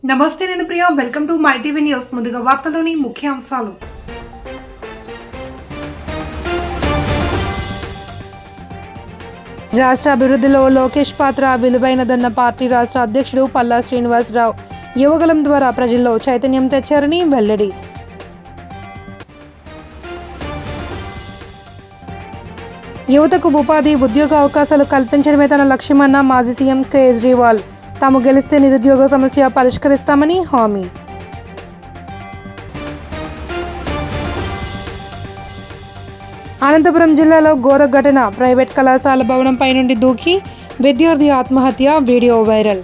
నమస్తే నేను Priya welcome to my TV news ముందుగా వార్తలోని ముఖ్యాంశాలు రాష్ట్ర అభివృద్ధిలో లోకేష్ పాత్ర విలువైనదన్న పార్టీ రాష్ట్ర అధ్యక్షుడు పల్లా శ్రీనివాసరావు యువగలం ద్వారా ప్రజల్లో చైతన్యం తెచ్చారని వెల్లడి. యువతకు ఉపాధి ఉద్యోగ అవకాశాలు కల్పించడమే తన లక్ష్యమన్న మాజీ సీఎం కేజ్రీవాల్ తాము గెలిస్తే నిరుద్యోగ సమస్య పరిష్కరిస్తామని హామీ. అనంతపురం జిల్లాలో ఘోర ఘటన, ప్రైవేట్ కళాశాల భవనంపై నుండి దూకి విద్యార్థి ఆత్మహత్య, వీడియో వైరల్.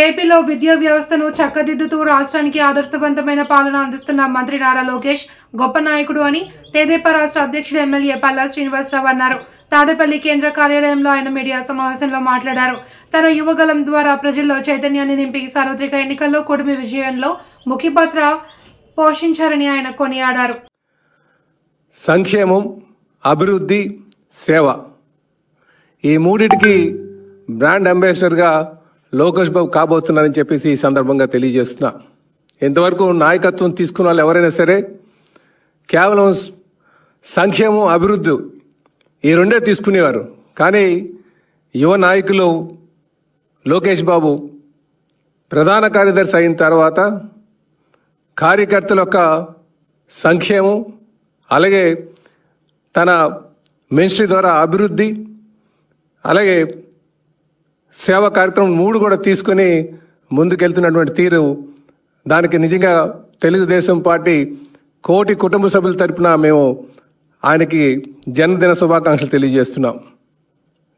ఏపీలో విద్యా వ్యవస్థను చక్కదిద్దుతూ రాష్ట్రానికి ఆదర్శవంతమైన పాలన అందిస్తున్న మంత్రి నారా లోకేష్ గొప్ప నాయకుడు అని తెదేపా రాష్ట్ర అధ్యక్షుడు ఎమ్మెల్యే పల్లా శ్రీనివాసరావు అన్నారు. తాడేపల్లి కేంద్ర కార్యాలయంలో ఆయన మీడియా సమావేశంలో మాట్లాడారు. తన యువగలం ద్వారా ప్రజల్లో చైతన్యాన్ని నింపి సార్వత్రిక ఎన్నికల్లో కూటమి విజయంలో ముఖ్య పాత్ర పోషించారని ఆయన కొనియాడారు. సంక్షేమం, అభివృద్ధి, సేవ ఈ మూడిటికి బ్రాండ్ అంబాసిడర్గా లోకేష్ బాబు కాబోతున్నారని చెప్పేసి ఈ సందర్భంగా తెలియజేస్తున్నా. ఇంతవరకు నాయకత్వం తీసుకున్న వాళ్ళు ఎవరైనా సరే కేవలం సంక్షేమం, అభివృద్ధి ఈ రెండే తీసుకునేవారు. కానీ యువ నాయకులు లోకేష్ బాబు ప్రధాన కార్యదర్శి అయిన తర్వాత కార్యకర్తల యొక్క సంక్షేమం, అలాగే తన మినిస్ట్రీ ద్వారా అభివృద్ధి, అలాగే సేవా కార్యక్రమం మూడు కూడా తీసుకొని ముందుకెళ్తున్నటువంటి తీరు, దానికి నిజంగా తెలుగుదేశం పార్టీ కోటి కుటుంబ సభ్యుల తరపున మేము ఆయనకి జన్మదిన శుభాకాంక్షలు తెలియజేస్తున్నాం.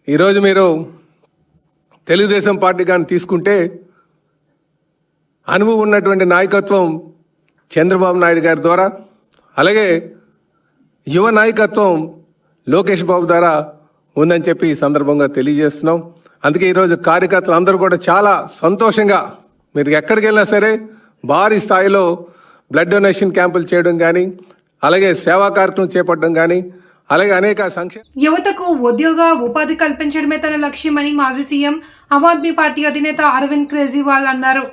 ఈరోజు మీరు తెలుగుదేశం పార్టీ కానీ తీసుకుంటే అనుభవం ఉన్నటువంటి నాయకత్వం చంద్రబాబు నాయుడు గారి ద్వారా, అలాగే యువ నాయకత్వం లోకేష్ బాబు ద్వారా ఉందని చెప్పి ఈ సందర్భంగా తెలియజేస్తున్నాం. అందుకే ఈరోజు కార్యకర్తలు అందరూ కూడా చాలా సంతోషంగా మీరు ఎక్కడికి వెళ్ళినా సరే భారీ స్థాయిలో బ్లడ్ డొనేషన్ క్యాంపులు చేయడం కానీ, అలాగే సేవా కార్యక్రమం చేపట్టడం కానీ, అలాగే అనేక యువతకు ఉద్యోగ ఉపాధి కల్పించడమే తన లక్ష్యమని మాజీ సీఎం ఆమ్ ఆద్మీ పార్టీ అధినేత అరవింద్ కేజ్రీవాల్ అన్నారు.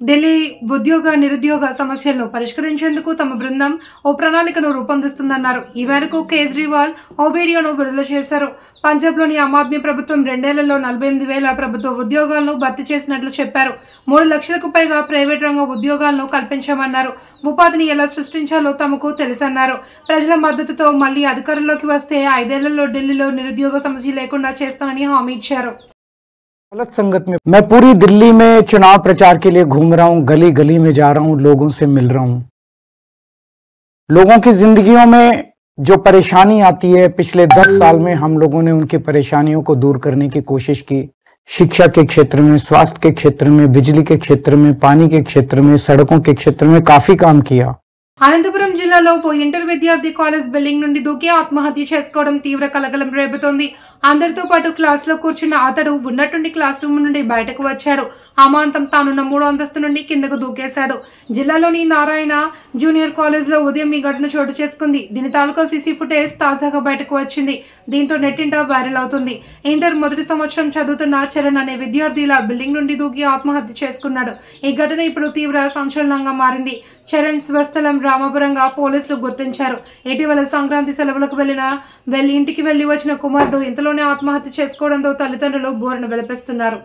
ఢిల్లీ ఉద్యోగ నిరుద్యోగ సమస్యలను పరిష్కరించేందుకు తమ బృందం ఓ ప్రణాళికను రూపొందిస్తుందన్నారు. ఈ మేరకు కేజ్రీవాల్ ఓ వీడియోను విడుదల చేశారు. పంజాబ్లోని ఆమ్ ఆద్మీ ప్రభుత్వం 2 ఏళ్లలో 48,000 ప్రభుత్వ ఉద్యోగాలను భర్తీ చేసినట్లు చెప్పారు. 3 లక్షలకు పైగా ప్రైవేట్ రంగ ఉద్యోగాలను కల్పించామన్నారు. ఉపాధిని ఎలా సృష్టించాలో తమకు తెలుసన్నారు. ప్రజల మద్దతుతో మళ్లీ అధికారంలోకి వస్తే 5 ఏళ్లలో ఢిల్లీలో నిరుద్యోగ సమస్య లేకుండా చేస్తానని హామీ ఇచ్చారు. गलत संगत में मैं पूरी दिल्ली में चुनाव प्रचार के लिए घूम रहा हूं, गली गली में जा रहा हूं, लोगों से मिल रहा हूं. लोगों की जिंदगियों में जो परेशानी आती है, पिछले 10 साल में हम लोगों ने उनकी परेशानियों को दूर करने की कोशिश की. शिक्षा के क्षेत्र में, स्वास्थ्य के क्षेत्र में, बिजली के क्षेत्र में, पानी के क्षेत्र में, सड़कों के क्षेत्र में काफी काम किया. అనంతపురం జిల్లాలో ఓ ఇంటర్ విద్యార్థి కాలేజ్ బిల్డింగ్ నుండి దూకి ఆత్మహత్య చేసుకోవడం తీవ్ర కలకలం రేపుతోంది. అందరితో పాటు క్లాస్ లో కూర్చున్న అతడు ఉన్నట్టుండి క్లాస్ రూమ్ నుండి బయటకు వచ్చాడు. అమాంతం తానున్న 3వ అంతస్తు నుండి కిందకు దూకేశాడు. జిల్లాలోని నారాయణ జూనియర్ కాలేజ్ లో ఉదయం ఈ ఘటన చోటు చేసుకుంది. దీని తాలూకా సీసీ ఫుటేజ్ తాజాగా బయటకు వచ్చింది. దీంతో నెట్టింట వైరల్ అవుతుంది. ఇంటర్ మొదటి సంవత్సరం చదువుతున్న చరణ్ అనే విద్యార్థి ఇలా బిల్డింగ్ నుండి దూకి ఆత్మహత్య చేసుకున్నాడు. ఈ ఘటన ఇప్పుడు తీవ్ర సంచలనంగా మారింది. చరణ్ స్వస్థలం రామపురంగా పోలీసులు గుర్తించారు. ఇటీవల సంక్రాంతి సెలవులకు ఇంటికి వెళ్లి వచ్చిన కుమారుడు ఇంతలోనే ఆత్మహత్య చేసుకోవడంతో తల్లిదండ్రులు బోరున వెలిపిస్తున్నారు.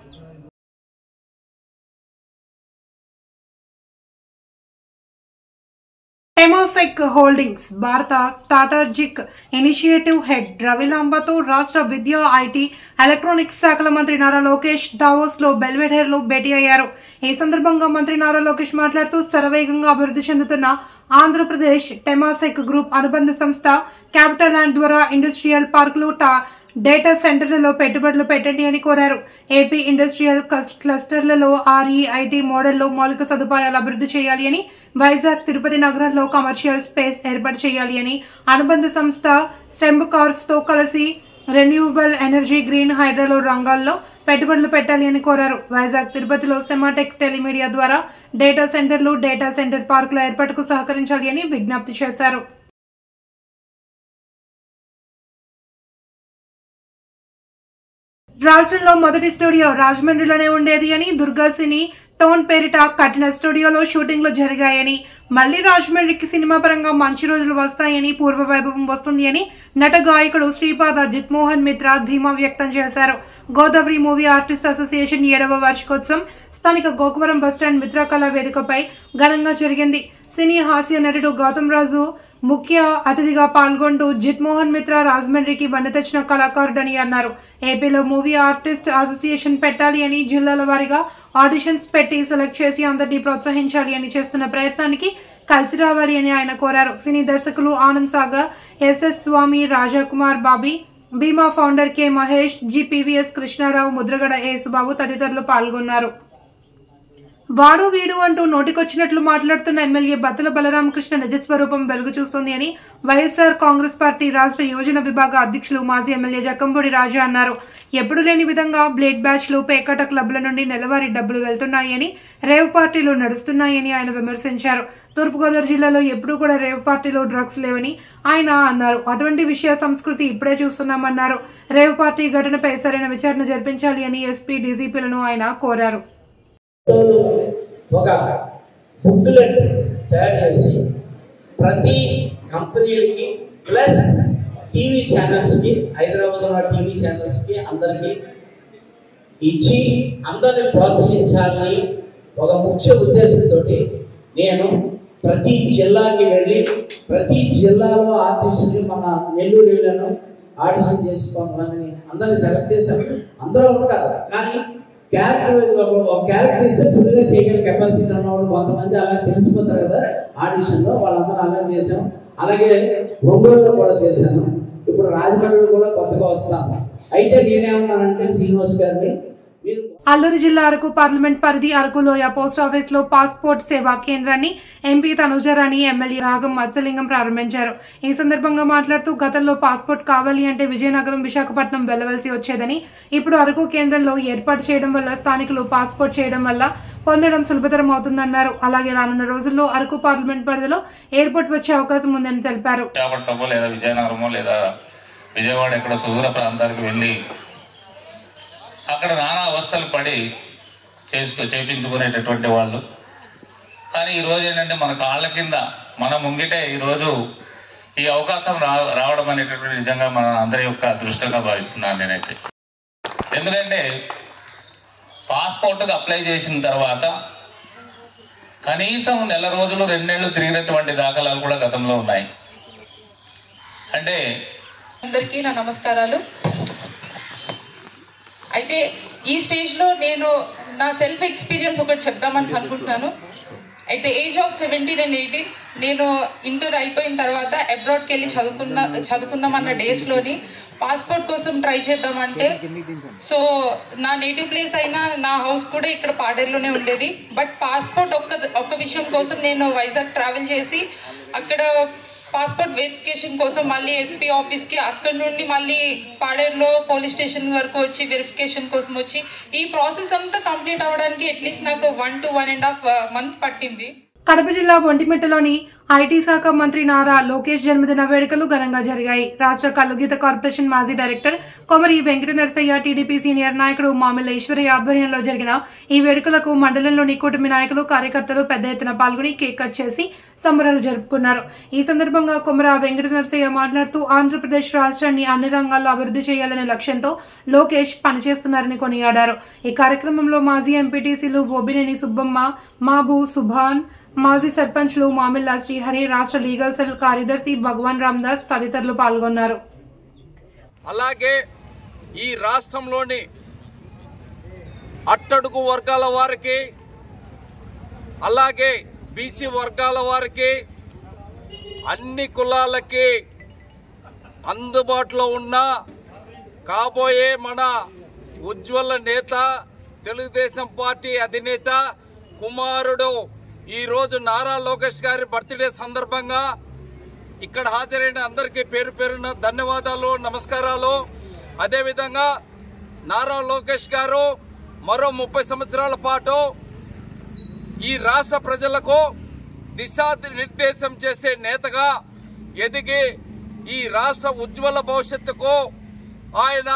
టెమాసెక్ హోల్డింగ్స్ భారత స్ట్రాటజిక్ ఇనిషియేటివ్ హెడ్ రవి లాంబాతో రాష్ట్ర విద్యా, ఐటీ, ఎలక్ట్రానిక్స్ శాఖల మంత్రి నారా లోకేష్ దావోస్ లో బెల్వెడేర్ లో భేటీ అయ్యారు. ఈ సందర్భంగా మంత్రి నారా లోకేష్ మాట్లాడుతూ శరవేగంగా అభివృద్ధి చెందుతున్న ఆంధ్రప్రదేశ్ టెమాసెక్ గ్రూప్ అనుబంధ సంస్థ క్యాపిటల్ ల్యాండ్ ద్వారా ఇండస్ట్రియల్ పార్కులు, డేటా సెంటర్లలో పెట్టుబడులు పెట్టండి అని కోరారు. ఏపీ ఇండస్ట్రియల్ క్లస్టర్లలో REIT మోడల్లో మౌలిక సదుపాయాలు అభివృద్ధి చేయాలి అని, వైజాగ్, తిరుపతి నగరంలో కమర్షియల్ స్పేస్ ఏర్పాటు చేయాలి అని, అనుబంధ సంస్థ సెంబకార్ఫ్ తో కలిసి రెన్యూవబుల్ ఎనర్జీ, గ్రీన్ హైడ్రోలో రంగాల్లో పెట్టుబడులు పెట్టాలి అని కోరారు. వైజాగ్, తిరుపతిలో సెమాటెక్ టెలిమీడియా ద్వారా డేటా సెంటర్లు, డేటా సెంటర్ పార్కుల ఏర్పాటుకు సహకరించాలి అని విజ్ఞప్తి చేశారు. రాష్ట్రంలో మొదటి స్టూడియో రాజమండ్రిలోనే ఉండేది అని, దుర్గా సినీ టోన్ పేరిట కట్టిన స్టూడియోలో షూటింగ్లు జరిగాయని, మళ్లీ రాజమండ్రికి సినిమా పరంగా మంచి రోజులు వస్తాయని, పూర్వ వైభవం వస్తుంది అని నట గాయకుడు శ్రీపాద జిత్మోహన్ మిత్ర ధీమా వ్యక్తం చేశారు. గోదావరి మూవీ ఆర్టిస్ట్ అసోసియేషన్ 7వ వార్షికోత్సవం స్థానిక గోకవరం బస్టాండ్ మిత్ర కళా వేదికపై ఘనంగా జరిగింది. సినీ హాస్య నటుడు గౌతమ్ రాజు ముఖ్య అతిథిగా పాల్గొంటూ జిత్మోహన్ మిత్ర రాజమండ్రికి వన్నె తెచ్చిన కళాకారుడని అన్నారు. ఏపీలో మూవీ ఆర్టిస్ట్ అసోసియేషన్ పెట్టాలి అని, జిల్లాల వారీగా ఆడిషన్స్ పెట్టి సెలెక్ట్ చేసి అందరినీ ప్రోత్సహించాలి అని చేస్తున్న ప్రయత్నానికి కలిసి రావాలి అని ఆయన కోరారు. సినీ దర్శకులు ఆనంద్ సాగర్, ఎస్ఎస్ స్వామి, రాజాకుమార్, బాబీ, భీమా ఫౌండర్ కె మహేష్, జిపివిఎస్ కృష్ణారావు, ముద్రగడ యేసుబాబు తదితరులు పాల్గొన్నారు. వాడు వీడు అంటూ నోటికొచ్చినట్లు మాట్లాడుతున్న ఎమ్మెల్యే బత్తుల బలరామకృష్ణ నిజస్వరూపం వెలుగు చూస్తుంది అని వైఎస్ఆర్ కాంగ్రెస్ పార్టీ రాష్ట్ర యోజన విభాగ అధ్యక్షులు మాజీ ఎమ్మెల్యే జక్కంపూడి రాజా అన్నారు. ఎప్పుడు లేని విధంగా బ్లేడ్ బ్యాచ్లు, పేకాట క్లబ్ల నుండి నెలవారీ డబ్బులు వెళ్తున్నాయని, రేవ్ పార్టీలు నడుస్తున్నాయని ఆయన విమర్శించారు. తూర్పుగోదావరి జిల్లాలో ఎప్పుడూ కూడా రేవ్ పార్టీలో డ్రగ్స్ లేవని ఆయన అన్నారు. అటువంటి విషయ సంస్కృతి ఇప్పుడే చూస్తున్నామన్నారు. రేవ్ పార్టీ ఘటనపై సరైన విచారణ జరిపించాలి అని ఎస్పీ, డీజీపీలను ఆయన కోరారు. ఒక బుక్లెట్ తయారు చేసి ప్రతి కంపెనీలకి ప్లస్ టీవీ ఛానల్స్కి, హైదరాబాద్లో ఉన్న టీవీ ఛానల్స్కి అందరికీ ఇచ్చి అందరిని ప్రోత్సహించాలని ఒక ముఖ్య ఉద్దేశంతో నేను ప్రతి జిల్లాకి వెళ్ళి ప్రతి జిల్లాలో ఆర్టిస్టులు, మన నెల్లూరు వెళ్ళాను, ఆడిషన్ చేసి కొంతమందిని అందరినీ సెలెక్ట్ చేశాను. అందరూ ఉంటారు కానీ క్యారెక్టర్ ఒక క్యారెక్టర్ ఇస్తే ఫుల్గా చేయగల కెపాసిటీ ఉన్నవాళ్ళు కొంతమంది అలా తెలిసిపోతారు కదా ఆడిషన్లో, వాళ్ళందరూ అలా చేశాం. అలాగే ఒంగోలులో కూడా చేశాను. ఇప్పుడు రాజమండ్రిలో కూడా కొత్తగా వస్తాను. అయితే నేనేమన్నానంటే శ్రీనివాస్ గారిని, మీరు అల్లూరు జిల్లా అరకు పార్లమెంట్ పరిధి అరకులోయ పోస్ట్ ఆఫీస్ లో పాస్పోర్ట్ సేవా కేంద్రాన్ని ఎంపీ తనుజరాణి, ఎమ్మెల్యే రాగం మత్స్యలింగం ప్రారంభించారు. ఈ సందర్భంగా మాట్లాడుతూ గతంలో పాస్పోర్ట్ కావాలి అంటే విజయనగరం, విశాఖపట్నం వెళ్లవలసి వచ్చేదని, ఇప్పుడు అరకు కేంద్రంలో ఏర్పాటు చేయడం వల్ల స్థానికులు పాస్పోర్ట్ చేయడం వల్ల పొందడం సులభతరం అవుతుందన్నారు. అలాగే రానున్న రోజుల్లో అరకు పార్లమెంట్ పరిధిలో ఎయిర్పోర్ట్ వచ్చే అవకాశం ఉందని తెలిపారు. విజయనగరమో లేదా విజయవాడ ఎక్కడ సుదూర ప్రాంతాలకు వెళ్ళి అక్కడ నానా అవస్థలు పడి చేయించుకునేటటువంటి వాళ్ళు. కానీ ఈరోజు ఏంటంటే మన కాళ్ళ కింద, మన ముంగిటే ఈరోజు ఈ అవకాశం రావడం అనేటటువంటి నిజంగా మన అందరి యొక్క అదృష్టంగా భావిస్తున్నాను నేనైతే. ఎందుకంటే పాస్పోర్ట్కి అప్లై చేసిన తర్వాత కనీసం నెల రోజులు, 2 నెలలు తిరిగినటువంటి దాఖలాలు కూడా గతంలో ఉన్నాయి. అంటే అందరికీ నా నమస్కారాలు. అయితే ఈ స్టేజ్లో నేను నా సెల్ఫ్ ఎక్స్పీరియన్స్ ఒకటి చెప్దామని అనుకుంటున్నాను. అయితే ఏజ్ ఆఫ్ 17 and 18 నేను ఇంటర్ అయిపోయిన తర్వాత అబ్రాడ్కి వెళ్ళి చదువుకుందామన్న డేస్లోని పాస్పోర్ట్ కోసం ట్రై చేద్దామంటే, సో నా నేటివ్ ప్లేస్ అయినా నా హౌస్ కూడా ఇక్కడ పాడేరులోనే ఉండేది. బట్ పాస్పోర్ట్ ఒక్క విషయం కోసం నేను వైజాగ్ ట్రావెల్ చేసి అక్కడ పాస్పోర్ట్ వెరిఫికేషన్ కోసం మళ్ళీ ఎస్పీ ఆఫీస్కి, అక్కడ నుండి మళ్ళీ పాడేరులో పోలీస్ స్టేషన్ వరకు వచ్చి వెరిఫికేషన్ కోసం వచ్చి ఈ ప్రాసెస్ అంతా కంప్లీట్ అవ్వడానికి అట్లీస్ట్ నాకు 1 to 1.5 months పట్టింది. కడప జిల్లా ఒంటిమిట్టలోని ఐటీ శాఖ మంత్రి నారా లోకేష్ జన్మదిన వేడుకలు ఘనంగా జరిగాయి. రాష్ట్ర కల్లుగీత కార్పొరేషన్ మాజీ director Komari Venkata Narasayya, TDP senior నాయకుడు మామిళ్ళ ఈశ్వరయ్య ఆధ్వర్యంలో జరిగిన ఈ వేడుకలకు మండలంలోని కూటమి నాయకులు, కార్యకర్తలు పెద్ద ఎత్తున పాల్గొని కేక్ కట్ చేసి సంబరాలు జరుపుకున్నారు. ఈ సందర్భంగా కొమర వెంకట నరసయ్య మాట్లాడుతూ ఆంధ్రప్రదేశ్ రాష్ట్రాన్ని అన్ని రంగాల్లో అభివృద్ధి చేయాలనే లక్ష్యంతో లోకేష్ పనిచేస్తున్నారని కొనియాడారు. ఈ కార్యక్రమంలో మాజీ ఎంపీటీసీలు ఓబినేని సుబ్బమ్మ, మాబు సుభాన్, మాజీ సర్పంచ్లు మామిళ్ళ శ్రీహరి, రాష్ట్ర లీగల్ సెల్ కార్యదర్శి భగవాన్ రామదాస్ తదితరులు పాల్గొన్నారు. అలాగే ఈ రాష్ట్రంలోని అట్టడుగు వర్గాల వారికి, అలాగే బీసీ వర్గాల వారికి, అన్ని కులాలకి అందుబాటులో ఉన్న కాబోయే మన ఉజ్వల నేత, తెలుగుదేశం పార్టీ అధినేత కుమారుడు ఈరోజు నారా లోకేష్ గారి బర్త్డే సందర్భంగా ఇక్కడ హాజరైన అందరికీ పేరు పేరున ధన్యవాదాలు, నమస్కారాలు. అదేవిధంగా నారా లోకేష్ గారు మరో 30 సంవత్సరాల పాటు ఈ రాష్ట్ర ప్రజలకు దిశానిర్దేశం చేసే నేతగా ఎదిగి ఈ రాష్ట్ర ఉజ్వల భవిష్యత్తుకు ఆయన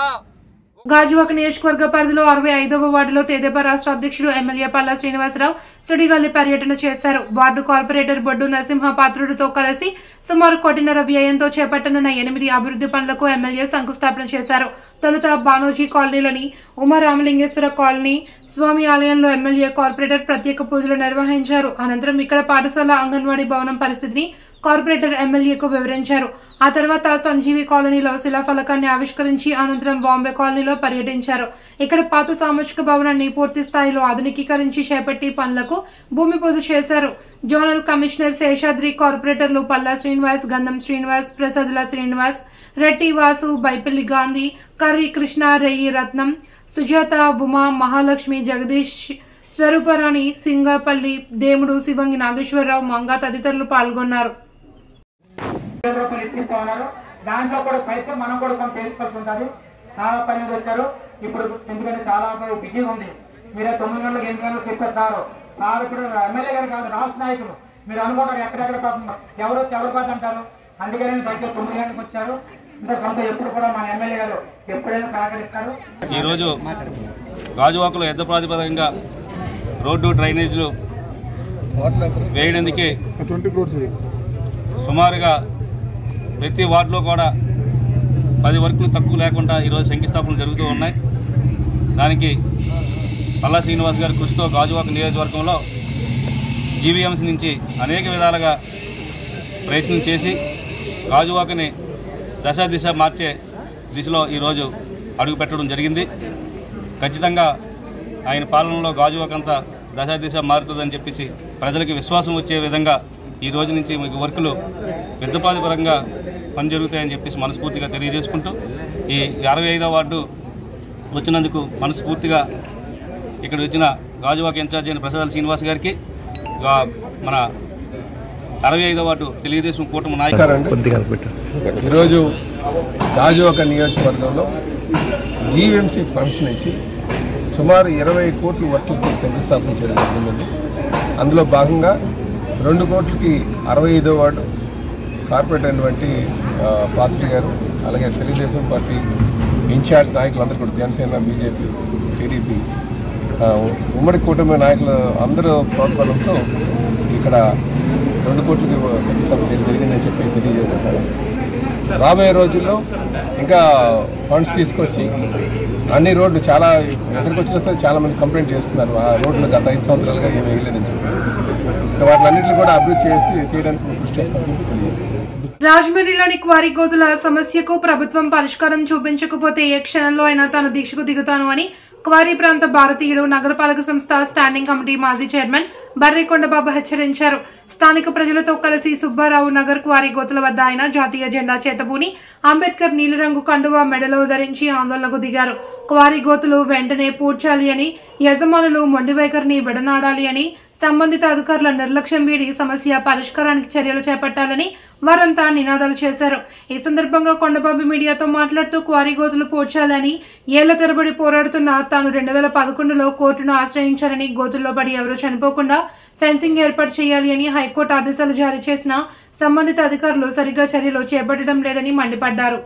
గాజువాక నియోజకవర్గ పరిధిలో 65వ వార్డులో తెదేపా రాష్ట్ర అధ్యక్షుడు ఎమ్మెల్యే పల్లా శ్రీనివాసరావు సుడిగాలి పర్యటన చేశారు. వార్డు కార్పొరేటర్ బొడ్డు నరసింహపాత్రుడితో కలిసి సుమారు 1.5 కోటి వ్యయంతో చేపట్టనున్న 8 అభివృద్ధి పనులకు ఎమ్మెల్యే శంకుస్థాపన చేశారు. తొలుత బానోజీ కాలనీలోని ఉమారామలింగేశ్వర కాలనీ స్వామి ఆలయంలో ఎమ్మెల్యే కార్పొరేటర్ ప్రత్యేక పూజలు నిర్వహించారు. అనంతరం ఇక్కడ పాఠశాల అంగన్వాడీ భవనం పరిస్థితిని కార్పొరేటర్ ఎమ్మెల్యేకు వివరించారు. ఆ తర్వాత సంజీవి కాలనీలో శిలాఫలకాన్ని ఆవిష్కరించి అనంతరం బాంబే కాలనీలో పర్యటించారు. ఇక్కడ పాత సామాజిక భవనాన్ని పూర్తి స్థాయిలో ఆధునికీకరించి చేపట్టి పనులకు భూమి పూజ చేశారు. జోనల్ కమిషనర్ శేషాద్రి, కార్పొరేటర్లు పల్లా శ్రీనివాస్, గంధం శ్రీనివాస్, ప్రసాదుల శ్రీనివాస్, రెడ్డి వాసు, బైపల్లి గాంధీ, కర్రీ కృష్ణ, రెయ్యి రత్నం, సుజాత, ఉమా, మహాలక్ష్మి, జగదీష్, స్వరూపరాణి, సింగపల్లి, దేముడు, శివంగి నాగేశ్వరరావు, మంగా తదితరులు పాల్గొన్నారు. దాంట్లో కూడా పైతే మనం కూడా కొంత వేసుకోవాల్సి చాలా పని మీద వచ్చారు ఇప్పుడు, ఎందుకంటే చాలా బిజీగా ఉంది. మీరు 9 గంటలకు 8 గంటలకు చెప్పారు సార్ ఇప్పుడు ఎమ్మెల్యే గారు కాదు, రాష్ట్ర నాయకులు. మీరు అనుకుంటారు ఎక్కడెక్కడ ఎవరు పాత అంటారు, అందుకని దయచేసి 9 గంటలకు వచ్చారు. ఇంత సొంత ఎప్పుడు కూడా మన ఎమ్మెల్యే గారు ఎప్పుడైనా సహకరిస్తారు. ఈరోజు గాజువాకలో యుద్ధ ప్రాతిపదికంగా రోడ్డు డ్రైనేజీలు వేయడానికి సుమారుగా ప్రతి వార్డులో కూడా 10 వర్కులు తక్కువ లేకుండా ఈరోజు శంకుస్థాపనలు జరుగుతూ ఉన్నాయి. దానికి పల్లా శ్రీనివాస్ గారి కృషితో గాజువాక నియోజకవర్గంలో జీవీఎంసీ నుంచి అనేక విధాలుగా ప్రయత్నం చేసి గాజువాకని దశ మార్చే దిశలో ఈరోజు అడుగు పెట్టడం జరిగింది. ఖచ్చితంగా ఆయన పాలనలో గాజువాకంతా దశ మారుతుందని చెప్పేసి ప్రజలకి విశ్వాసం వచ్చే విధంగా ఈ రోజు నుంచి మీకు వర్కులు యుద్ధపాతిపరంగా పని జరుగుతాయని చెప్పేసి మనస్ఫూర్తిగా తెలియజేసుకుంటూ ఈ 65వ వార్డు వచ్చినందుకు మనస్ఫూర్తిగా ఇక్కడ వచ్చిన గాజువాక ఇన్ఛార్జి అయిన ప్రసాద్ శ్రీనివాస్ గారికి, మన 65వ వార్డు తెలుగుదేశం కూటమి నాయకులు ఈరోజు గాజువాక నియోజకవర్గంలో జీవీఎంసీ ఫండ్స్ నుంచి సుమారు 20 కోట్ల వర్కులకు శంకుస్థాపన చేయడం జరిగింది. అందులో భాగంగా 2 కోట్లకి 65వ వార్డు కార్పొరేటర్ అయినటువంటి పాత్రి గారు, అలాగే తెలుగుదేశం పార్టీ ఇన్ఛార్జ్ నాయకులందరూ కూడా, జనసేన, బీజేపీ, టీడీపీ ఉమ్మడి కూటమి నాయకులు అందరూ ప్రోత్సాహంతో ఇక్కడ 2 కోట్లకి శంకుస్థాపన జరిగిందని చెప్పి తెలియజేస్తున్నారు. రాబోయే రోజుల్లో ఇంకా ఫండ్స్ తీసుకొచ్చి అన్ని రోడ్లు చాలా ఎక్కడికి వచ్చిన చాలా మంది కంప్లైంట్ చేస్తున్నారు, ఆ రోడ్లు గత 5 సంవత్సరాలుగా ఏమి వేయలేదని చెప్పేసి. సో వాటిలన్నింటినీ కూడా అభివృద్ధి చేయడానికి కృషి చేస్తామని చెప్పి తెలియజేస్తారు. రాజమండ్రిలోని క్వారీ గోతుల సమస్యకు ప్రభుత్వం పరిష్కారం చూపించకపోతే ఏ క్షణంలో అయినా తాను దీక్షకు దిగుతాను అని క్వారీ ప్రాంత భారతీయుడు నగరపాలక సంస్థ స్టాండింగ్ కమిటీ మాజీ చైర్మన్ బర్రె కొండబాబు హెచ్చరించారు. స్థానిక ప్రజలతో కలిసి సుబ్బారావు నగర్ క్వారీ గోతుల వద్ద ఆయన జాతీయ జెండా చేతబూని అంబేద్కర్ నీలిరంగు కండువా మెడలో ధరించి ఆందోళనకు దిగారు. క్వారీ గోతులు వెంటనే పూడ్చాలి అని, యజమానులు మొండి వైఖరిని విడనాడాలి అని, సంబంధిత అధికారుల నిర్లక్ష్యం వీడి సమస్య పరిష్కారానికి చర్యలు చేపట్టాలని వారంతా నినాదాలు చేశారు. ఈ సందర్భంగా కొండబాబు మీడియాతో మాట్లాడుతూ క్వారీ గోతులు పూడ్చాలని ఏళ్ల తరబడి పోరాడుతున్న తాను 2011లో కోర్టును ఆశ్రయించారని, గోతుల్లో పడి ఎవరూ చనిపోకుండా ఫెన్సింగ్ ఏర్పాటు చేయాలి అని హైకోర్టు ఆదేశాలు జారీ చేసిన సంబంధిత అధికారులు సరిగ్గా చర్యలు చేపట్టడం లేదని మండిపడ్డారు.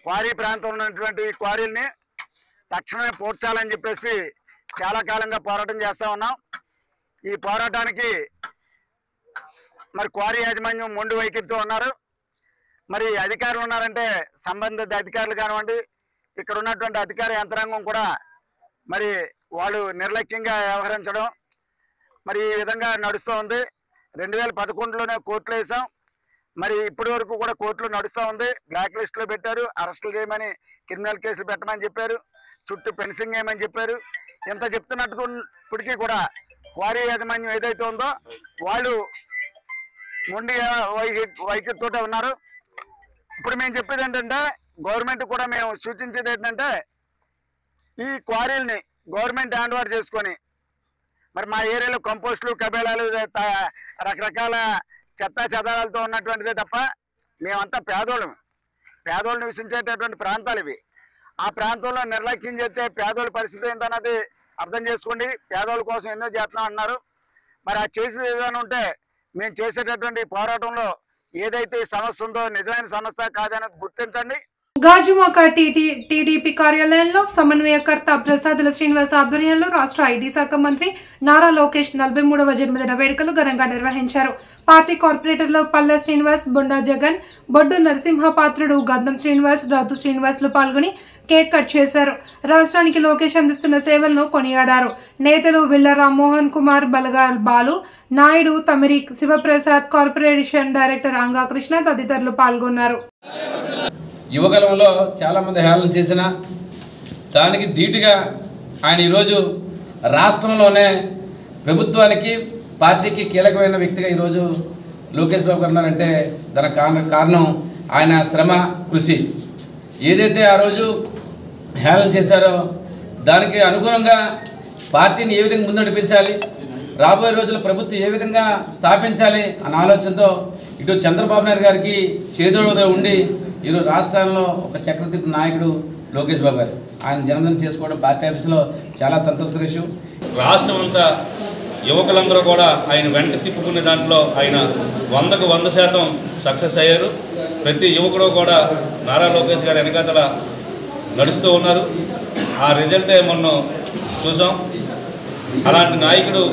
క్వారీ ప్రాంతంలో ఉన్నటువంటి క్వారీల్ని తక్షణమే పూడ్చాలని చెప్పేసి చాలా కాలంగా పోరాటం చేస్తూ ఉన్నాం. ఈ పోరాటానికి మరి క్వారీ యాజమాన్యం మొండి వైఖరితో ఉన్నారు. మరి అధికారులు ఉన్నారంటే సంబంధిత అధికారులు కానివ్వండి, ఇక్కడ ఉన్నటువంటి అధికార యంత్రాంగం కూడా మరి వాళ్ళు నిర్లక్ష్యంగా వ్యవహరించడం మరి ఈ విధంగా నడుస్తూ ఉంది. 2011లోనే కోర్టులో వేసాం, మరి ఇప్పటి వరకు కూడా కోర్టులో నడుస్తూ ఉంది. బ్లాక్ లిస్ట్లో పెట్టారు, అరెస్టులు చేయమని, క్రిమినల్ కేసులు పెట్టమని చెప్పారు, చుట్టూ ఫెన్సింగ్ చేయమని చెప్పారు. ఇంత చెప్తున్నప్పటికీ కూడా క్వారీ యాజమాన్యం ఏదైతే ఉందో వాళ్ళు మొండి వైఖరితో ఉన్నారు. ఇప్పుడు మేము చెప్పేది ఏంటంటే, గవర్నమెంట్ కూడా మేము సూచించేది ఏంటంటే, ఈ క్వారీల్ని గవర్నమెంట్ హ్యాండ్ ఓవర్ చేసుకొని, మరి మా ఏరియాలో కంపోస్టులు, కబేళాలు, రకరకాల చెత్త చెదారాలతో ఉన్నటువంటిదే తప్ప మేమంతా పేదోళ్ళు నివసించేటటువంటి ప్రాంతాలు ఇవి. ఆ ప్రాంతంలో నిర్లక్ష్యం చేస్తే పేదోళ్ళ పరిస్థితి ఏంటన్నది అర్థం చేసుకోండి. పేదోళ్ళ కోసం ఎన్నో చేస్తున్నాం అన్నారు. మరి ఆ చేసేది ఏదైనా ఉంటే మేము చేసేటటువంటి పోరాటంలో ఏదైతే సమస్య ఉందో నిజమైన సమస్య కాదనేది గుర్తించండి. గాజువాక టీడీపీ కార్యాలయంలో సమన్వయకర్త ప్రసాదుల శ్రీనివాస్ ఆధ్వర్యంలో రాష్ట్ర ఐటీ శాఖ మంత్రి నారా లోకేష్ 43వ జన్మదిన వేడుకలు ఘనంగా నిర్వహించారు. పార్టీ కార్పొరేటర్లు పల్లె శ్రీనివాస్, బొండా జగన్, బొడ్డు నరసింహపాత్రుడు, గంధం శ్రీనివాస్, రాతు శ్రీనివాస్లు పాల్గొని కేక్ కట్ చేశారు. రాష్ట్రానికి లోకేష్ అందిస్తున్న సేవలను కొనియాడారు. నేతలు విల్ల రామ్మోహన్ కుమార్, బలగా బాలు నాయుడు, తమిరి శివప్రసాద్, కార్పొరేషన్ డైరెక్టర్ అంగా కృష్ణ తదితరులు పాల్గొన్నారు. యువకాలంలో చాలామంది హేళన చేసిన దానికి ధీటుగా ఆయన ఈరోజు రాష్ట్రంలోనే ప్రభుత్వానికి పార్టీకి కీలకమైన వ్యక్తిగా ఈరోజు లోకేష్ బాబు గారు ఉన్నారంటే దానికి కారణం ఆయన శ్రమ, కృషి. ఏదైతే ఆ రోజు హేళన చేశారో దానికి అనుగుణంగా పార్టీని ఏ విధంగా ముందు నడిపించాలి, రాబోయే రోజుల్లో ప్రభుత్వం ఏ విధంగా స్థాపించాలి అన్న ఆలోచనతో ఇటు చంద్రబాబు నాయుడు గారికి చేదోడుగా ఉండి ఈరోజు రాష్ట్రంలో ఒక చక్రతిప్పు నాయకుడు లోకేష్ బాబు గారు ఆయన జన్మదినం చేసుకోవడం పార్టీ ఆఫీసులో చాలా సంతోషకర విషయం. రాష్ట్రం అంతా యువకులందరూ కూడా ఆయన వెంట తిప్పుకునే దాంట్లో ఆయన 100కు 100% సక్సెస్ అయ్యారు. ప్రతి యువకుడు కూడా నారా లోకేష్ గారు వెనకాతల నడుస్తూ ఉన్నారు. ఆ రిజల్టే మొన్న చూసాం. అలాంటి నాయకుడు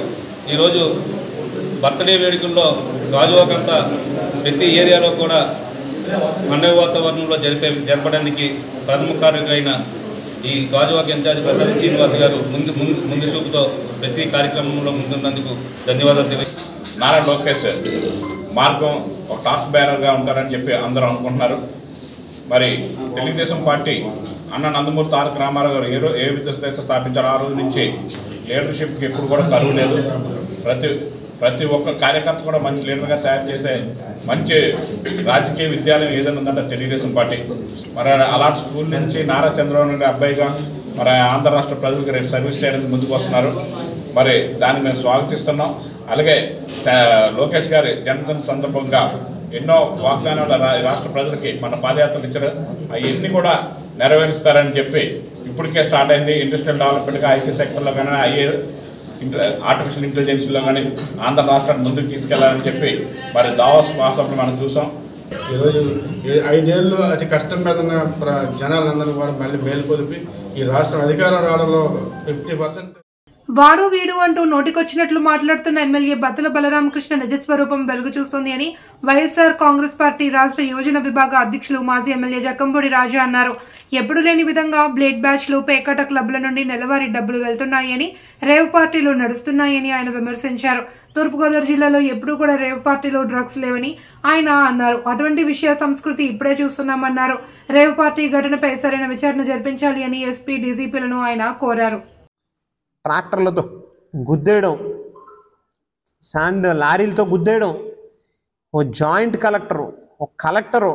ఈరోజు బర్త్డే వేడుకల్లో గాజువాకంతా ప్రతి ఏరియాలో కూడా పండుగ వాతావరణంలో జరపడానికి ప్రథమ కార్యక్రమైన ఈ గాజువాక ఇన్ఛార్జ్ ప్రసాద్ శ్రీనివాస్ గారు ముందు చూపుతో ప్రతి కార్యక్రమంలో ముందున్నందుకు ధన్యవాదాలు తెలియ. నారా లోకేష్ మార్గం ఒక టాస్క్ బేరర్గా ఉంటారని చెప్పి అందరూ అనుకుంటున్నారు. మరి తెలుగుదేశం పార్టీ అన్న నందమూరి తారక రామారావు గారు ఏ విధంగా స్థాపించారో ఆ రోజు నుంచి లీడర్షిప్కి ఎప్పుడు కూడా కరువు లేదు. ప్రతి ఒక్క కార్యకర్త కూడా మంచి లీడర్గా తయారు చేసే మంచి రాజకీయ విద్యాలయం ఏదైనా ఉందంటే తెలుగుదేశం పార్టీ. మరి అలాంటి స్కూల్ నుంచి నారా చంద్రబాబు నాయుడు అబ్బాయిగా మరి ఆంధ్ర రాష్ట్ర ప్రజలకు రేపు సర్వీస్ చేయడానికి ముందుకు వస్తున్నారు. మరి దాన్ని మేము స్వాగతిస్తున్నాం. అలాగే లోకేష్ గారి జన్మదిన సందర్భంగా ఎన్నో వాగ్దానాలు రాష్ట్ర ప్రజలకి మన పాదయాత్రలు ఇచ్చారు. అవన్నీ కూడా నెరవేరుస్తారని చెప్పి ఇప్పటికే స్టార్ట్ అయింది. ఇండస్ట్రియల్ డెవలప్మెంట్గా ఐటీ సెక్టర్లో కానీ ఆర్టిఫిషియల్ ఇంటెలిజెన్స్లో కానీ ఆంధ్ర రాష్ట్రాన్ని ముందుకు తీసుకెళ్లాలని చెప్పి మరి దావోస్ వాట్సాప్లో మనం చూసాం. ఈరోజు 5 ఏళ్ళు అతి కష్టం మీద ఉన్న జనాలందరూ కూడా మళ్ళీ మేలుకొలిపి ఈ రాష్ట్రం అధికారం రావడంలో 50%. వాడు వీడు అంటూ నోటికొచ్చినట్లు మాట్లాడుతున్న ఎమ్మెల్యే బత్తుల బలరామకృష్ణ నిజస్వరూపం వెలుగు చూస్తుంది అని వైఎస్ఆర్ కాంగ్రెస్ పార్టీ రాష్ట్ర యువజన విభాగ అధ్యక్షులు మాజీ ఎమ్మెల్యే జక్కంపూడి రాజా అన్నారు. ఎప్పుడు లేని విధంగా బ్లేడ్ బ్యాచ్లు, పేకాట క్లబ్ల నుండి నెలవారీ డబ్బులు వెళ్తున్నాయని, రేవ్ పార్టీలు నడుస్తున్నాయని ఆయన విమర్శించారు. తూర్పుగోదావరి జిల్లాలో ఎప్పుడూ కూడా రేవ్ పార్టీలో డ్రగ్స్ లేవని ఆయన అన్నారు. అటువంటి విషయ సంస్కృతి ఇప్పుడే చూస్తున్నామన్నారు. రేవ్ పార్టీ ఘటనపై సరైన విచారణ జరిపించాలి అని ఎస్పీ, డీజీపీలను ఆయన కోరారు. ట్రాక్టర్లతో గుద్దేయడం, శాండ్ లారీలతో గుద్దేయడం, ఓ జాయింట్ కలెక్టరు, ఒక కలెక్టరు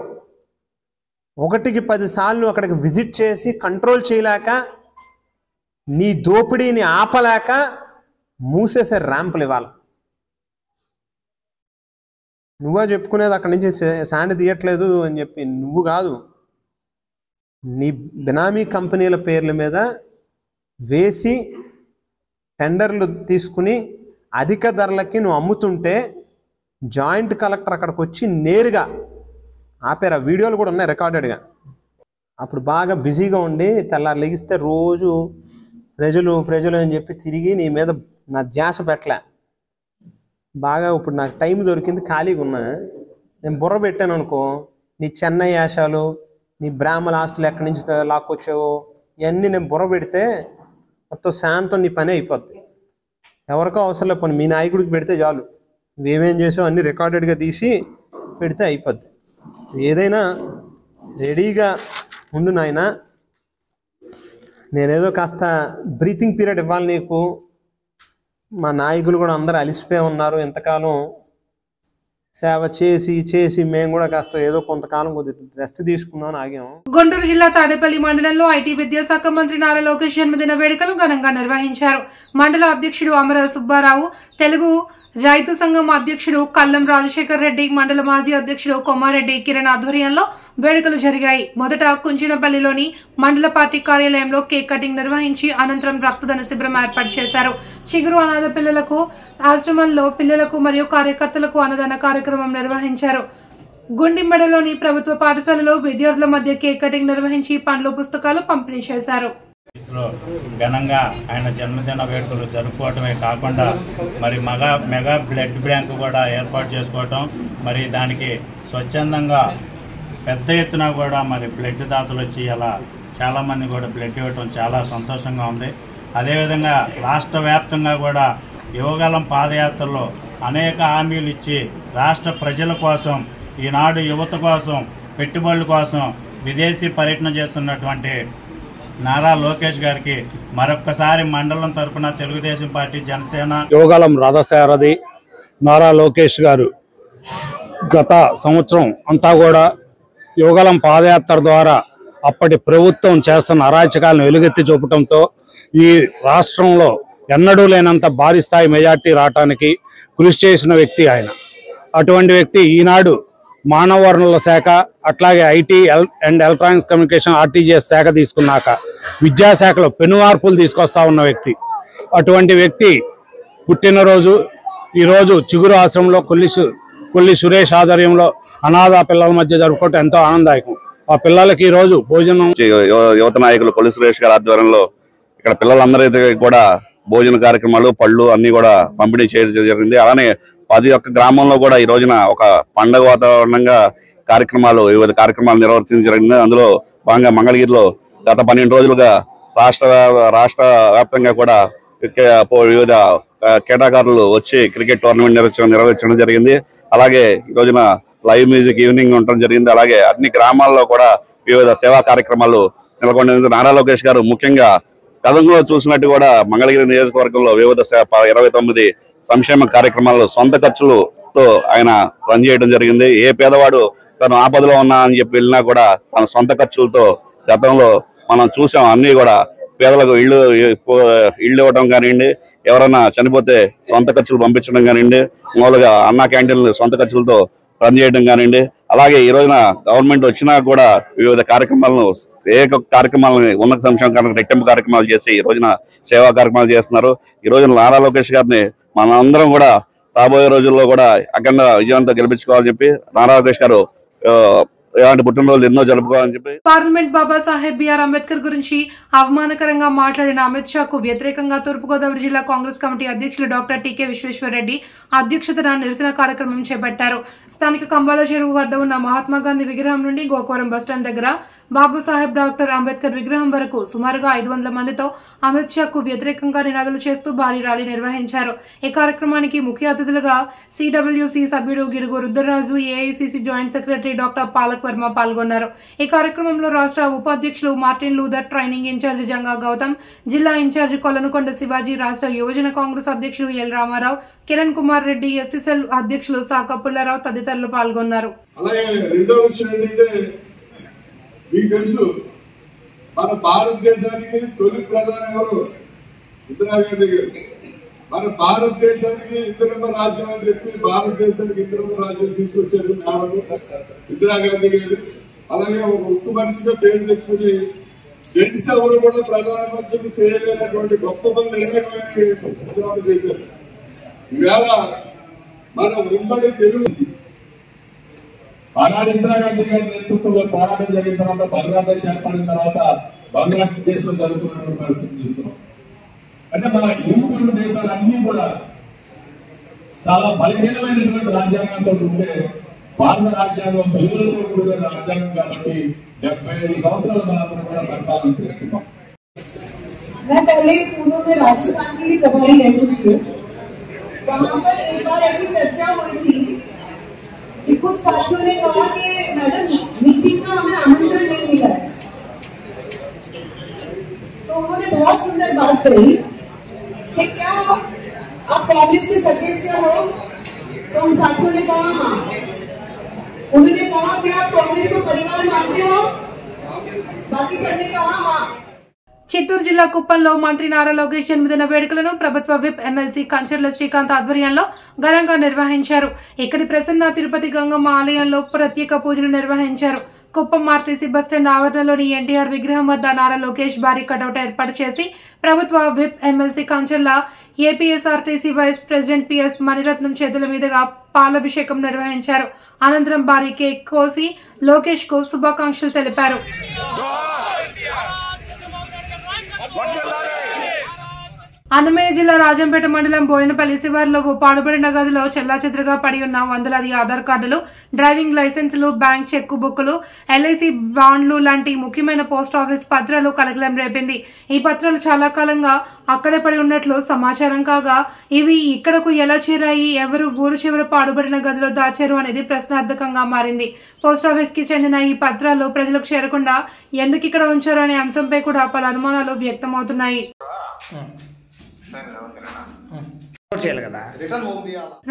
1కి 10 సార్లు అక్కడికి విజిట్ చేసి కంట్రోల్ చేయలేక, నీ దోపిడీని ఆపలేక మూసేసే ర్యాంపులు ఇవ్వాలి. నువ్వే చెప్పుకునేది అక్కడి నుంచి శాండ్ తీయట్లేదు అని చెప్పి. నువ్వు కాదు, నీ బినామీ కంపెనీల పేర్ల మీద వేసి టెండర్లు తీసుకుని అధిక ధరలకి నువ్వు అమ్ముతుంటే జాయింట్ కలెక్టర్ అక్కడికి వచ్చి నేరుగా ఆపారు. ఆ వీడియోలు కూడా ఉన్నాయి రికార్డెడ్గా. అప్పుడు బాగా బిజీగా ఉండి తెల్లారు లెగిస్తే రోజు ప్రజలు అని చెప్పి తిరిగి నీ మీద నా ధ్యాస పెట్టలే. బాగా ఇప్పుడు నాకు టైం దొరికింది, ఖాళీగా ఉన్నా. నేను బుర్ర పెట్టాను అనుకో, నీ చెన్నై యాశాలు, నీ బ్రాహ్మణ ఆస్తులు ఎక్కడి నుంచి లాక్కొచ్చావో ఇవన్నీ నేను బుర్ర పెడితే మొత్తం శాంతం నీ పని అయిపోద్ది. ఎవరికో అవసరం లేకపోతే మీ నాయకుడికి పెడితే చాలు. నువ్వేమేం చేసావు అన్నీ రికార్డెడ్గా తీసి పెడితే అయిపోద్ది. ఏదైనా రెడీగా ఉండు నాయన. నేనేదో కాస్త బ్రీతింగ్ పీరియడ్ ఇవ్వాలి నీకు. మా నాయకులు కూడా అందరూ అలిసిపోయి ఉన్నారు. ఎంతకాలం సేవ చేసి మేము కూడా కాస్త ఏదో కొంతకాలం కొద్దిగా రెస్ట్ తీసుకుందామని ఆగాము. గుంటూరు జిల్లా తాడేపల్లి మండలంలో ఐటీ విద్యాశాఖ మంత్రి నారా లోకేష్ జన్మదిన వేడుకలు ఘనంగా నిర్వహించారు. మండల అధ్యక్షుడు అమర సుబ్బారావు, తెలుగు రైతు సంఘం అధ్యక్షుడు కల్లం రాజశేఖర్ రెడ్డి, మండల మాజీ అధ్యక్షుడు కొమారెడ్డి కిరణ్ ఆధ్వర్యంలో వేడుకలు జరిగాయి. మొదట కుంచినపల్లిలోని మండల పార్టీ కార్యాలయంలో కేక్ కటింగ్ నిర్వహించి అనంతరం రక్తదాన శిబిరం ఏర్పాటు చేశారు. చిగురు అనాథ పిల్లలకు ఆశ్రమంలో పిల్లలకు మరియు కార్యకర్తలకు అన్నదాన కార్యక్రమం నిర్వహించారు. గుండిమెడలోని ప్రభుత్వ పాఠశాలలో విద్యార్థుల మధ్య కేక్ కటింగ్ నిర్వహించి పండ్లు పుస్తకాలు పంపిణీ చేశారు. ఘనంగా ఆయన జన్మదిన వేడుకలు జరుపుకోవటమే కాకుండా మరి మెగా బ్లడ్ బ్యాంక్ కూడా ఏర్పాటు చేసుకోవటం, మరి దానికి స్వచ్ఛందంగా పెద్ద ఎత్తున కూడా మరి బ్లడ్ దాతలు వచ్చి అలా చాలామంది కూడా బ్లడ్ ఇవ్వటం చాలా సంతోషంగా ఉంది. అదేవిధంగా రాష్ట్ర వ్యాప్తంగా కూడా యువగలం పాదయాత్రలో అనేక హామీలు ఇచ్చి రాష్ట్ర ప్రజల కోసం, ఈనాడు యువత కోసం, పెట్టుబడుల కోసం విదేశీ పర్యటన చేస్తున్నటువంటి నారా లోకేష్ గారికి మరొక్కసారి మండలం తరఫున తెలుగుదేశం పార్టీ, జనసేన, యువగలం రథసారథి నారా లోకేష్ గారు గత సంవత్సరం అంతా కూడా యువగలం పాదయాత్ర ద్వారా అప్పటి ప్రభుత్వం చేస్తున్న అరాచకాలను వెలుగెత్తి చూపడంతో ఈ రాష్ట్రంలో ఎన్నడూ లేనంత భారీ స్థాయి మెజార్టీ రావడానికి కృషి చేసిన వ్యక్తి ఆయన. అటువంటి వ్యక్తి ఈనాడు మానవ వనరుల శాఖ, అట్లాగే IT and electronics communication RTGS శాఖ తీసుకున్నాక విద్యాశాఖలో పెను మార్పులు తీసుకొస్తా ఉన్న వ్యక్తి. అటువంటి వ్యక్తి పుట్టినరోజు ఈరోజు చిగురు ఆశ్రమంలో కొల్లి సురేష్ ఆధ్వర్యంలో అనాథ పిల్లల మధ్య జరుపుకోవటం ఎంతో ఆనందదాయకం. ఆ పిల్లలకి ఈరోజు భోజనం యువత నాయకులు కొల్లి సురేష్ గారి ఆధ్వర్యంలో ఇక్కడ పిల్లలందరికీ కూడా భోజన కార్యక్రమాలు, పళ్ళు అన్ని కూడా పంపిణీ చేయడం జరిగింది. అలానే 11 గ్రామంలో కూడా ఈ రోజున ఒక పండుగ వాతావరణంగా వివిధ కార్యక్రమాలు నిర్వర్తించడం జరిగింది. అందులో భాగంగా మంగళగిరిలో గత 12 రోజులుగా రాష్ట్ర వ్యాప్తంగా కూడా వివిధ క్రీడాకారులు వచ్చి క్రికెట్ టోర్నమెంట్ నిర్వహించడం జరిగింది. అలాగే ఈ రోజున లైవ్ మ్యూజిక్ ఈవినింగ్ ఉండడం జరిగింది. అలాగే అన్ని గ్రామాల్లో కూడా వివిధ సేవా కార్యక్రమాలు నెలకొంది. నారా లోకేష్ గారు ముఖ్యంగా గతంలో చూసినట్టు కూడా మంగళగిరి నియోజకవర్గంలో వివిధ 29 సంక్షేమ కార్యక్రమాలు సొంత ఖర్చులతో ఆయన రన్ చేయడం జరిగింది. ఏ పేదవాడు తను ఆపదలో ఉన్నా అని చెప్పి వెళ్ళినా కూడా తన సొంత ఖర్చులతో గతంలో మనం చూసాం. అన్ని కూడా పేదలకు ఇళ్ళు ఇవ్వడం కానివ్వండి, ఎవరైనా చనిపోతే సొంత ఖర్చులు పంపించడం కానివ్వండి, మామూలుగా అన్నా క్యాంటీన్లు సొంత ఖర్చులతో రన్ చేయడం కానివ్వండి. అలాగే ఈ రోజున గవర్నమెంట్ వచ్చినా కూడా వివిధ కార్యక్రమాలను ఉన్నత సంక్షేమ రెట్టింపు కార్యక్రమాలు చేసి ఈ రోజున సేవా కార్యక్రమాలు చేస్తున్నారు. ఈ రోజున నారా లోకేష్ గారిని మన అందరం కూడా రాబోయే రోజుల్లో కూడా అఖండ విజయంతో గెలిపించుకోవాలని చెప్పి నారా లోకేష్ గారు ఇలాంటి పుట్టినరోజులు ఎన్నో జరుపుకోవాలని చెప్పి పార్లమెంట్ బాబాసాహెబ్ బిఆర్ అంబేద్కర్ గురించి అవమానకరంగా మాట్లాడిన అమిత్ షాకు వ్యతిరేకంగా తూర్పుగోదావరి జిల్లా కాంగ్రెస్ కమిటీ అధ్యక్షులు డాక్టర్ టీకే విశ్వేశ్వరరెడ్డి అధ్యక్షతన నిరసన కార్యక్రమం చేపట్టారు. స్థానిక కంబాల చెరువు వద్ద ఉన్న మహాత్మా గాంధీ విగ్రహం నుండి గోకవరం బస్టాండ్ దగ్గర బాబాసాహెబ్ డాక్టర్ అంబేద్కర్ విగ్రహం వరకు సుమారుగా 500 మందితో అమిత్ షాకు వ్యతిరేకంగా నినాదాలు చేస్తూ భారీ ర్యాలీ నిర్వహించారు. ఈ కార్యక్రమానికి ముఖ్య అతిథులుగా సిడబ్ల్యూసీ సభ్యుడు Gidugu Rudraraju, AICC joint secretary doctor Palak Varma పాల్గొన్నారు. ఈ కార్యక్రమంలో రాష్ట్ర ఉపాధ్యక్షులు Martin Luther, training incharge Janga Gautam, జిల్లా ఇన్ఛార్జి కొల్లనుకొండ శివాజీ, రాష్ట్ర యువజన కాంగ్రెస్ అధ్యక్షుడు ఎల్ రామారావు, కిరణ్ కుమార్ రెడ్డి, ఎస్ఎస్ఎల్ అధ్యక్షులు సాక పుల్లారావు తదితరులు పాల్గొన్నారు. మీకు తెలుసు, మన భారతదేశానికి తొలి ప్రధాని ఎవరు? ఇందిరాగాంధీ గారు. మన భారతదేశానికి ఇందిరమ్మ రాజ్యం అని చెప్పి భారతదేశానికి ఇందిరమ్మ రాజ్యం తీసుకొచ్చారు ఇందిరాగాంధీ గారు. అలాగే ఒక ఉక్కు మనిషిగా పేరు తెచ్చుకుని జెంట్స్ ఎవరు కూడా ప్రధానమంత్రిని చేయలేనటువంటి గొప్ప పనులు ఎన్నో చేశారు. ఈవేళ మన ఉమ్మడి తెలుగు ఆనాడు ఇందిరాగాంధీ గారి నేతృత్వంలో పోరాటం జరిగిన తర్వాత బంగ్లాదేశ్ ఏర్పడిన తర్వాత బంగ్లాదేశ్లో జరుగుతున్నటువంటి పరిస్థితి చూస్తున్నాం. అంటే మన ఇరువురు దేశాలన్నీ కూడా చాలా బలహీనమైనటువంటి రాజ్యాంగంతో ఉంటే భారత రాజ్యాంగం విలువలతో కూడిన రాజ్యాంగం కాబట్టి 75 సంవత్సరాలు మనందరం కూడా పరిపాలన చేస్తున్నాం. मैं पहले पूर्व में राजस्थान की प्रभारी रह चुकी हूँ. वहाँ पर एक बार ऐसी चर्चा हुई थी कि कुछ साथियों ने कहा कि मैडम मीटिंग का हमें आमंत्रण नहीं मिला है. तो उन्होंने बहुत सुंदर बात कही कि क्या आप कांग्रेस के सदस्य हो? तो उन साथियों ने कहा हाँ. उन्होंने कहा कि आप कांग्रेस को परिवार मानते हो? बाकी सबने कहा हाँ. చిత్తూరు జిల్లా కుప్పంలో మంత్రి నారా లోకేష్ జన్మదిన వేడుకలను ప్రభుత్వ విప్ ఎమ్మెల్సీ కంచర్ల శ్రీకాంత్ ఆధ్వర్యంలో ఘనంగా నిర్వహించారు. ఇక్కడి ప్రసన్న తిరుపతి గంగమ్మ ఆలయంలో ప్రత్యేక పూజలు నిర్వహించారు. కుప్పం ఆర్టీసీ బస్టాండ్ ఆవరణలోని ఎన్టీఆర్ విగ్రహం వద్ద నారా లోకేష్ భారీ కటౌట్ ఏర్పాటు చేసి ప్రభుత్వ whip MLC Kancharla, APSRTC vice president PS Maniratnam చేతుల మీదుగా పాలాభిషేకం నిర్వహించారు. అనంతరం భారీ కేక్ కోసి లోకేష్ కు శుభాకాంక్షలు తెలిపారు. అన్నమయ్య జిల్లా రాజంపేట మండలం బోయినపల్లి శివారులో ఓ పాడుబడిన గదిలో చెల్లాచెదురుగా పడి ఉన్న వందలాది ఆధార్ కార్డులు, డ్రైవింగ్ లైసెన్సులు, బ్యాంక్ చెక్కు బుక్కులు, ఎల్ఐసి బాండ్లు లాంటి ముఖ్యమైన పోస్ట్ ఆఫీస్ పత్రాలు కలకలం రేపింది. ఈ పత్రాలు చాలా కాలంగా అక్కడే పడి ఉన్నట్లు సమాచారం కాగా ఇవి ఇక్కడకు ఎలా చేరాయి, ఎవరు ఊరు చివర పాడుబడిన గదిలో దాచారు అనేది ప్రశ్నార్థకంగా మారింది. పోస్టాఫీస్ కి చెందిన ఈ పత్రాలు ప్రజలకు చేరకుండా ఎందుకు ఇక్కడ ఉంచారు అనే అంశంపై కూడా పలు అనుమానాలు వ్యక్తమవుతున్నాయి.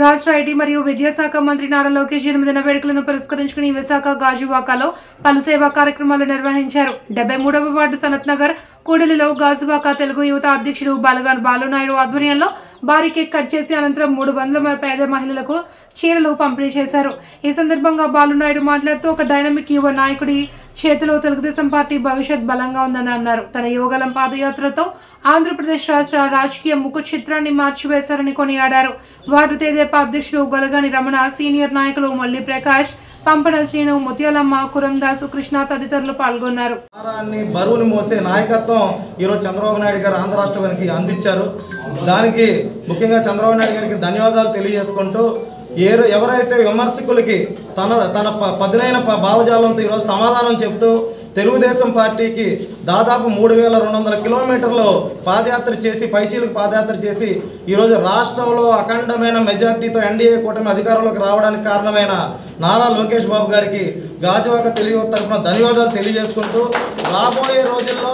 రాష్ట్ర ఐటీ మరియు విద్యాశాఖ మంత్రి నారా లోకేష్ జన్మదిన వేడుకలను పురస్కరించుకుని విశాఖ గాజువాకలో పలు సేవా కార్యక్రమాలు నిర్వహించారు. 73వ వార్డు సనత్ నగర్ కూడలిలో గాజువాక తెలుగు యువత అధ్యక్షుడు బాలగాన్ బాలునాయుడు ఆధ్వర్యంలో భారీ కేక్ కట్ చేసి అనంతరం 300 పేద మహిళలకు చీరలు పంపిణీ చేశారు. ఈ సందర్భంగా బాలునాయుడు మాట్లాడుతూ ఒక డైనమిక్ యువ నాయకుడి చేతిలో తెలుగుదేశం పార్టీ భవిష్యత్ బలంగా ఉందని అన్నారు. తన యువగలం పాదయాత్రతో ఆంధ్రప్రదేశ్ రాష్ట్ర రాజకీయ ముఖ చిత్రాన్ని మార్చివేశారని కొనియాడారు. వార్డు తెదేపా అధ్యక్షుడు గొలగాని రమణ, సీనియర్ నాయకులు మల్లి ప్రకాష్, పంపన శ్రీను, ముత్యాలమ్మ, కురందాసు, కృష్ణ తదితరులు పాల్గొన్నారు. బరువుని మోసే నాయకత్వం ఈరోజు చంద్రబాబు నాయుడు గారు ఆంధ్ర రాష్ట్రానికి అందించారు. దానికి ముఖ్యంగా చంద్రబాబు నాయుడు గారికి ధన్యవాదాలు తెలియజేసుకుంటూ ఎవరైతే విమర్శకులకి తన పదునైన భావజాలంతో ఈరోజు సమాధానం చెప్తూ తెలుగుదేశం పార్టీకి దాదాపు 3200 కిలోమీటర్లు పాదయాత్ర చేసి పైచీలకు పాదయాత్ర చేసి ఈరోజు రాష్ట్రంలో అఖండమైన మెజార్టీతో ఎన్డీఏ కూటమి అధికారంలోకి రావడానికి కారణమైన నారా లోకేష్ బాబు గారికి గాజువాక తెలుగు తరఫున ధన్యవాదాలు తెలియజేసుకుంటూ రాబోయే రోజుల్లో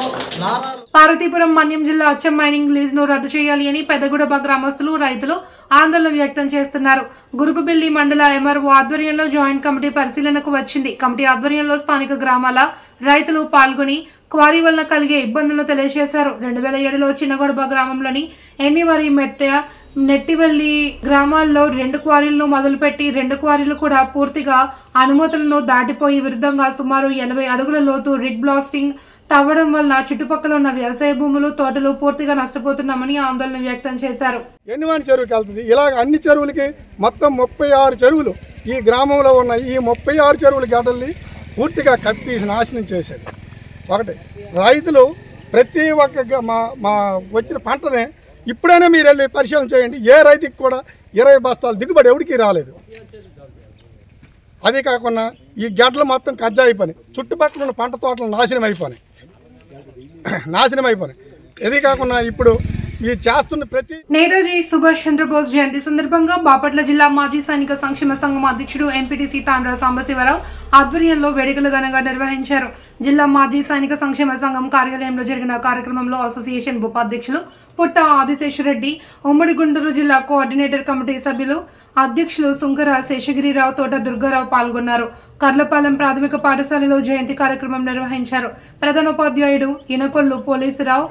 పార్వతీపురం మన్యం జిల్లా అచ్చం మైనింగ్ లీజ్ ను రద్దు చేయాలి అని పెద్దగూడబ గ్రామస్తులు, రైతులు ఆందోళన వ్యక్తం చేస్తున్నారు. గురుకుబిల్లి మండల ఎంఆర్ఓ ఆధ్వర్యంలో జాయింట్ కమిటీ పరిశీలనకు వచ్చింది. కమిటీ ఆధ్వర్యంలో స్థానిక గ్రామాల రైతులు పాల్గొని క్వారీ వల్ల కలిగే ఇబ్బందులను తెలియజేశారు. 2007లో చిన్నగొడబ గ్రామంలోని ఎన్నివరి నెట్టివెల్లి గ్రామాల్లో 2 క్వారీలను మొదలుపెట్టి 2 క్వారీలు కూడా పూర్తిగా అనుమతులను దాటిపోయి విరుద్ధంగా సుమారు 80 అడుగుల లోతు రిగ్ బ్లాస్టింగ్ తవ్వడం వల్ల చుట్టుపక్కల ఉన్న వ్యవసాయ భూములు, తోటలు పూర్తిగా నష్టపోతున్నామని ఆందోళన వ్యక్తం చేశారు. ఎన్నివాని చెరువుకి వెళ్తుంది. ఇలా అన్ని చెరువులకి మొత్తం 36 చెరువులు ఈ గ్రామంలో ఉన్న ఈ 36 చెరువుల గడ్డల్ని పూర్తిగా కప్పి నాశనం చేశాడు. ఒకటి రైతులు ప్రతి ఒక్క మా వచ్చిన పంటనే ఇప్పుడైనా మీరు వెళ్ళి పరిశీలన చేయండి. ఏ రైతుకి కూడా 20 బస్తాలు దిగుబడి ఎవరికి రాలేదు. అదే కాకుండా ఈ గడ్డలు మొత్తం కజ్జా అయిపోయినాయి. చుట్టుపక్కల ఉన్న పంట తోటలు నాశనం అయిపోయినాయి. ఇది కాకుండా ఇప్పుడు ఈ చేస్తున్న ప్రతి నేతాజీ సుభాష్ చంద్రబోస్ జయంతి సందర్భంగా బాపట్ల జిల్లా మాజీ సైనిక సంక్షేమ సంఘం అధ్యక్షుడు ఎంపీటీసీ తాండ్ర సాంబశివరావు ఆధ్వర్యంలో వేడుకలు ఘనంగా నిర్వహించారు. జిల్లా మాజీ సైనిక సంక్షేమ సంఘం కార్యాలయంలో జరిగిన కార్యక్రమంలో అసోసియేషన్ ఉపాధ్యక్షులు పుట్ట ఆదిశేషరెడ్డి, ఉమ్మడి గుంటూరు జిల్లా కోఆర్డినేటర్ కమిటీ సభ్యులు, అధ్యక్షులు సుంకర శేషగిరిరావు, తోట దుర్గారావు పాల్గొన్నారు. కర్లపాలెం ప్రాథమిక పాఠశాలలో జయంతి కార్యక్రమం నిర్వహించారు. ప్రధానోపాధ్యాయుడు ఇనపల్లు పోలీసురావు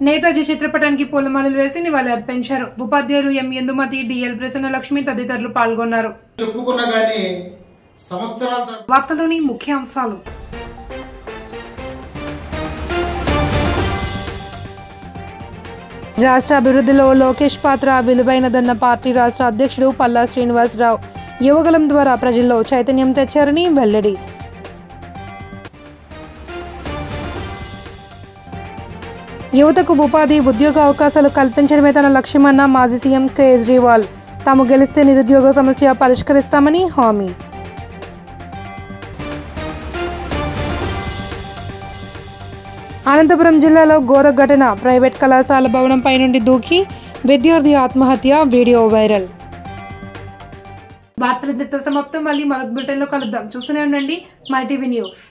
నేతాజీ చిత్రపటానికి పూలమాలలు వేసి నివాళి అర్పించారు. ఉపాధ్యాయులు ఎం ఎందుమతి, డిఎల్ ప్రసన్నలక్ష్మి తదితరులు పాల్గొన్నారు. వార్తలోని ముఖ్యాంశాలు. రాష్ట్ర అభివృద్ధిలో లోకేష్ పాత్ర విలువైనదన్న పార్టీ రాష్ట్ర అధ్యక్షుడు పల్లా శ్రీనివాసరావు. యువగలం ద్వారా ప్రజల్లో చైతన్యం తెచ్చారని వెల్లడి. యువతకు ఉపాధి, ఉద్యోగ అవకాశాలు కల్పించడమే తన లక్ష్యమన్న మాజీ సీఎం కేజ్రీవాల్. తాము గెలిస్తే నిరుద్యోగ సమస్య పరిష్కరిస్తామని హామీ. అనంతపురం జిల్లాలో ఘోర ఘటన. ప్రైవేట్ కళాశాల భవనంపై నుండి దూకి విద్యార్థి ఆత్మహత్య, వీడియో వైరల్. వార్తలు ఇంతటితో సమాప్తం. మళ్ళీ మరొక బులెటిన్లో కలుద్దాం. చూస్తూనే ఉండండి మై టీవీ న్యూస్.